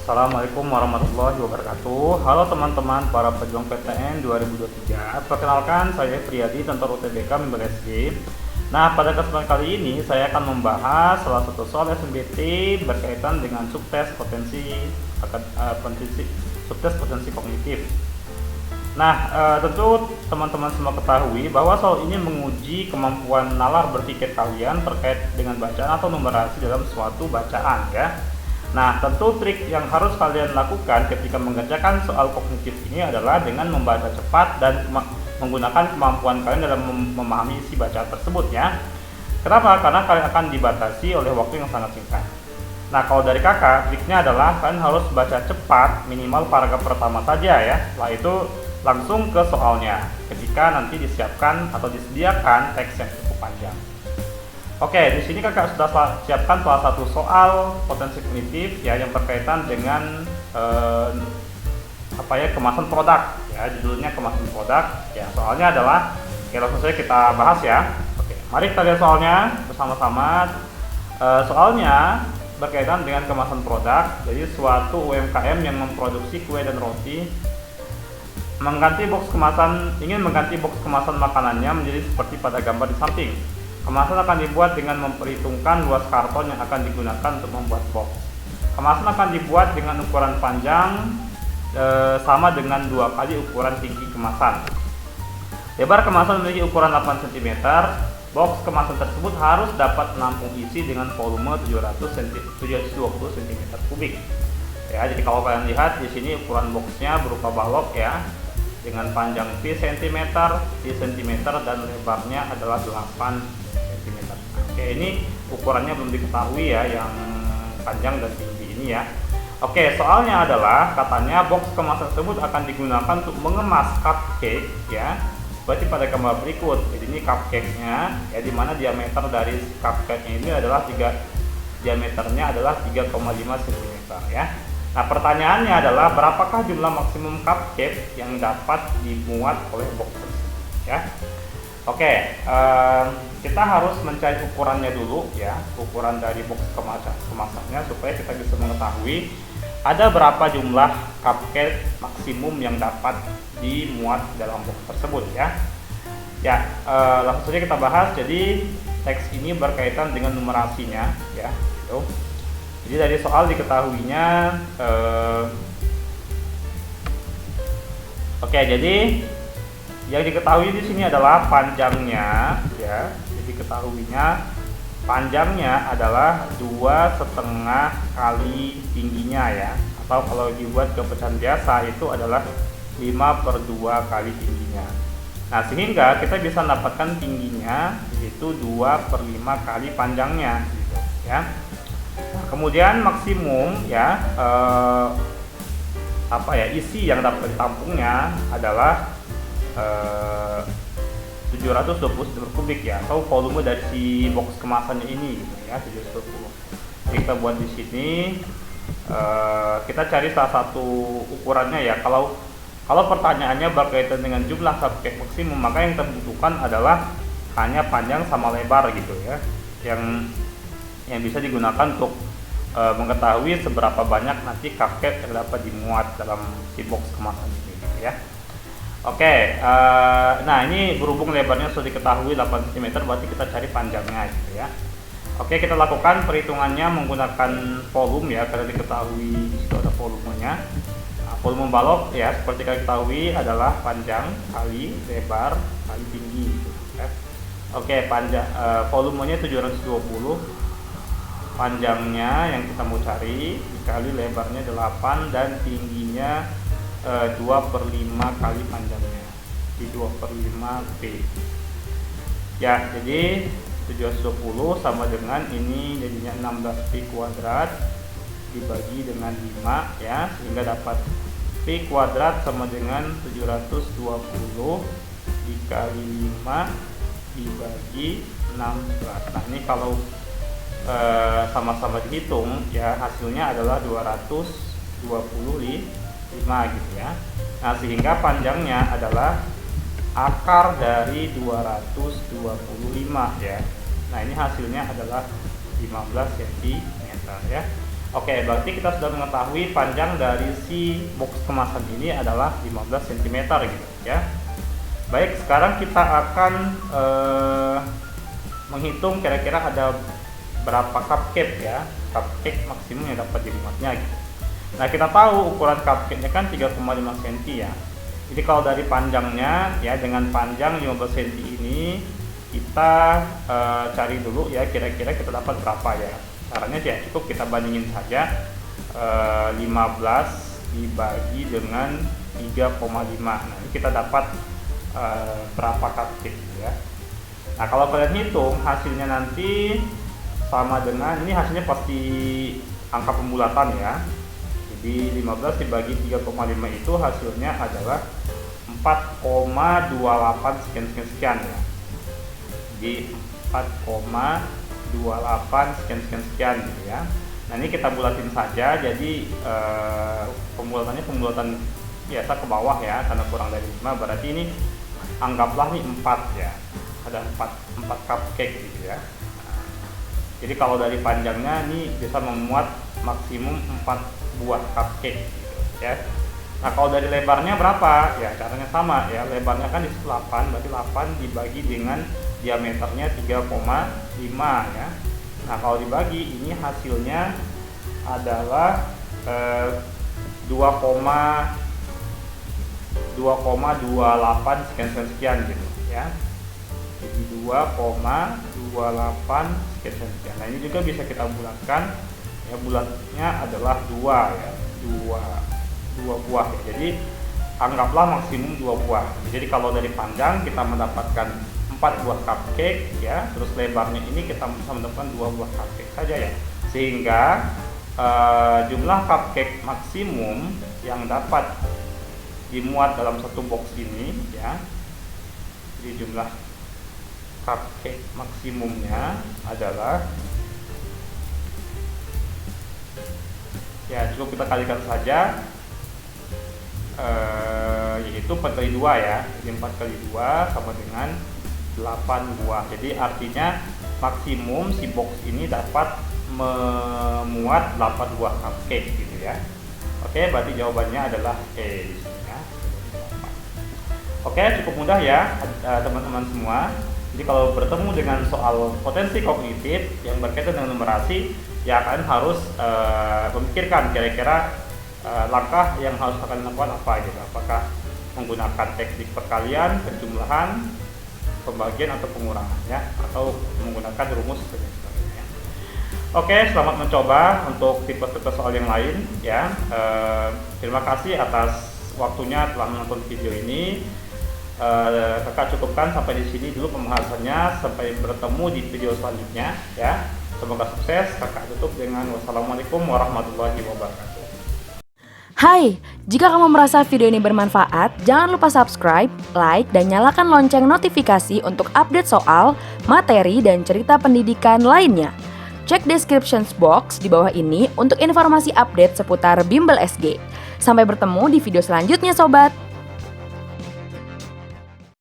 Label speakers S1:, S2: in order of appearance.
S1: Assalamualaikum warahmatullahi wabarakatuh. Halo teman-teman para pejuang PTN 2023. Perkenalkan, saya Priyadi, Tentor UTBK Member SG. Nah, pada kesempatan kali ini saya akan membahas salah satu soal SNBT berkaitan dengan subtes potensi kognitif. Nah, tentu teman-teman semua ketahui bahwa soal ini menguji kemampuan nalar berpikir kalian terkait dengan bacaan atau numerasi dalam suatu bacaan, ya. Nah, tentu trik yang harus kalian lakukan ketika mengerjakan soal kognitif ini adalah dengan membaca cepat dan menggunakan kemampuan kalian dalam memahami isi bacaan tersebut, ya. Kenapa? Karena kalian akan dibatasi oleh waktu yang sangat singkat. Nah, kalau dari kakak, triknya adalah kalian harus baca cepat minimal paragraf pertama saja, ya. Setelah itu langsung ke soalnya ketika nanti disiapkan atau disediakan teks yang cukup panjang. Oke, di sini kakak sudah siapkan salah satu soal potensi kognitif, ya, yang berkaitan dengan kemasan produk, ya, judulnya kemasan produk, ya. Soalnya adalah, oke, langsung saja kita bahas, ya. Oke, mari kita lihat soalnya bersama-sama. Soalnya berkaitan dengan kemasan produk. Jadi suatu UMKM yang memproduksi kue dan roti ingin mengganti box kemasan makanannya menjadi seperti pada gambar di samping. Kemasan akan dibuat dengan memperhitungkan luas karton yang akan digunakan untuk membuat box. Kemasan akan dibuat dengan ukuran panjang sama dengan 2 kali ukuran tinggi kemasan. Lebar kemasan memiliki ukuran 8 cm. Box kemasan tersebut harus dapat menampung isi dengan volume 720 cm3. Ya, jadi kalau kalian lihat di sini ukuran boxnya berupa balok, ya, dengan panjang P cm, dan lebarnya adalah 8 cm. Oke, ini ukurannya belum diketahui, ya, yang panjang dan tinggi ini, ya. Oke, soalnya adalah katanya box kemasan tersebut akan digunakan untuk mengemas cupcake, ya. Berarti pada gambar berikut, jadi ini cupcake-nya, ya, dimana diameter dari cupcake ini adalah 3,5 cm, ya. Nah, pertanyaannya adalah berapakah jumlah maksimum cupcake yang dapat dimuat oleh box tersebut, ya. Oke, kita harus mencari ukurannya dulu, ya, ukuran dari box kemasannya supaya kita bisa mengetahui ada berapa jumlah cupcake maksimum yang dapat dimuat dalam box tersebut, ya. Ya, langsung saja kita bahas. Jadi teks ini berkaitan dengan numerasinya, ya, gitu. Jadi dari soal diketahuinya, oke, jadi yang diketahui di sini adalah panjangnya, ya. Jadi ketahuinya panjangnya adalah 2,5 kali tingginya, ya. Atau kalau dibuat ke pecahan biasa itu adalah 5/2 kali tingginya. Nah, sehingga kita bisa mendapatkan tingginya yaitu 2/5 kali panjangnya, gitu, ya. Nah, kemudian maksimum, ya, isi yang dapat ditampungnya adalah 720 cm3, ya, atau volume dari si box kemasannya ini, gitu, ya, 720. Jadi kita buat di sini, kita cari salah satu ukurannya, ya. Kalau pertanyaannya berkaitan dengan jumlah cupcake maksimum, maka yang terbutuhkan adalah hanya panjang sama lebar, gitu, ya, yang bisa digunakan untuk mengetahui seberapa banyak nanti cupcake yang dapat dimuat dalam si box kemasan ini, gitu, ya. Oke, nah ini berhubung lebarnya sudah diketahui 8 cm, berarti kita cari panjangnya, gitu, ya. Oke, kita lakukan perhitungannya menggunakan volume, ya, karena diketahui di situ ada volumenya. Nah, volume balok, ya, seperti kita ketahui adalah panjang kali lebar kali tinggi, gitu, ya. Oke, volumenya 720, panjangnya yang kita mau cari dikali lebarnya 8 dan tingginya 2/5 kali panjangnya, di 2/5 P, ya. Jadi 720 sama dengan ini jadinya 16 P kuadrat dibagi dengan 5, ya, sehingga dapat P kuadrat sama dengan 720 dikali 5 dibagi 16. Nah, ini kalau sama-sama dihitung, ya, hasilnya adalah 225, gitu, ya. Nah, sehingga panjangnya adalah akar dari 225, ya. Nah, ini hasilnya adalah 15 cm, ya. Oke, berarti kita sudah mengetahui panjang dari si box kemasan ini adalah 15 cm gitu ya. Baik, sekarang kita akan menghitung kira-kira ada berapa cupcake ya, cupcake maksimum yang dapat dimuatnya gitu. Nah, kita tahu ukuran cupcake-nya kan 3,5 cm ya. Jadi kalau dari panjangnya ya, dengan panjang 15 cm ini kita cari dulu ya, kira-kira kita dapat berapa ya. Caranya ya cukup kita bandingin saja 15 dibagi dengan 3,5. Nah, ini kita dapat berapa cupcake ya. Nah, kalau kalian hitung hasilnya nanti sama dengan, ini hasilnya pasti angka pembulatan ya. Jadi 15 dibagi 3,5 itu hasilnya adalah 4,28 sekian ya. Jadi 4,28 sekian gitu ya. Nah, ini kita bulatin saja. Jadi pembulatannya pembulatan biasa ke bawah ya, karena kurang dari 5, berarti ini anggaplah nih 4 ya. Ada 4 cupcake gitu ya. Nah, jadi kalau dari panjangnya ini bisa memuat maksimum 4 buah cupcake gitu ya. Nah, kalau dari lebarnya berapa? Ya, caranya sama ya. Lebarnya kan di 8, berarti 8 dibagi dengan diameternya 3,5 ya. Nah, kalau dibagi ini hasilnya adalah 2,28 sekian gitu ya. Jadi 2,28 sekian. Nah, ini juga bisa kita bulatkan ya, bulatnya adalah 2 ya, 2 buah ya. Jadi anggaplah maksimum 2 buah. Jadi kalau dari panjang kita mendapatkan 4 buah cupcake ya, terus lebarnya ini kita bisa mendapatkan 2 buah cupcake saja ya. Sehingga jumlah cupcake maksimum yang dapat dimuat dalam satu box ini ya. Jadi jumlah cupcake maksimumnya adalah, ya cukup kita kalikan saja, yaitu 4 kali 2 ya. Jadi 4 kali 2 sama dengan 8 buah. Jadi artinya maksimum si box ini dapat memuat 8 buah cupcake gitu ya. Oke, berarti jawabannya adalah E di sini ya. Oke, cukup mudah ya teman-teman semua. Jadi kalau bertemu dengan soal potensi kognitif yang berkaitan dengan numerasi, ya kalian harus memikirkan kira-kira langkah yang harus kalian lakukan apa gitu. Apakah menggunakan teknik perkalian, penjumlahan, pembagian atau pengurangan ya, atau menggunakan rumus dan sebagainya. Oke, selamat mencoba untuk tipe-tipe soal yang lain ya. Terima kasih atas waktunya telah menonton video ini. Kakak cukupkan sampai di sini dulu pembahasannya. Sampai bertemu di video selanjutnya ya. Semoga sukses. Kakak tutup dengan wassalamualaikum warahmatullahi wabarakatuh.
S2: Hai, jika kamu merasa video ini bermanfaat, jangan lupa subscribe, like, dan nyalakan lonceng notifikasi untuk update soal, materi, dan cerita pendidikan lainnya. Cek description box di bawah ini untuk informasi update seputar Bimbel SG. Sampai bertemu di video selanjutnya, sobat!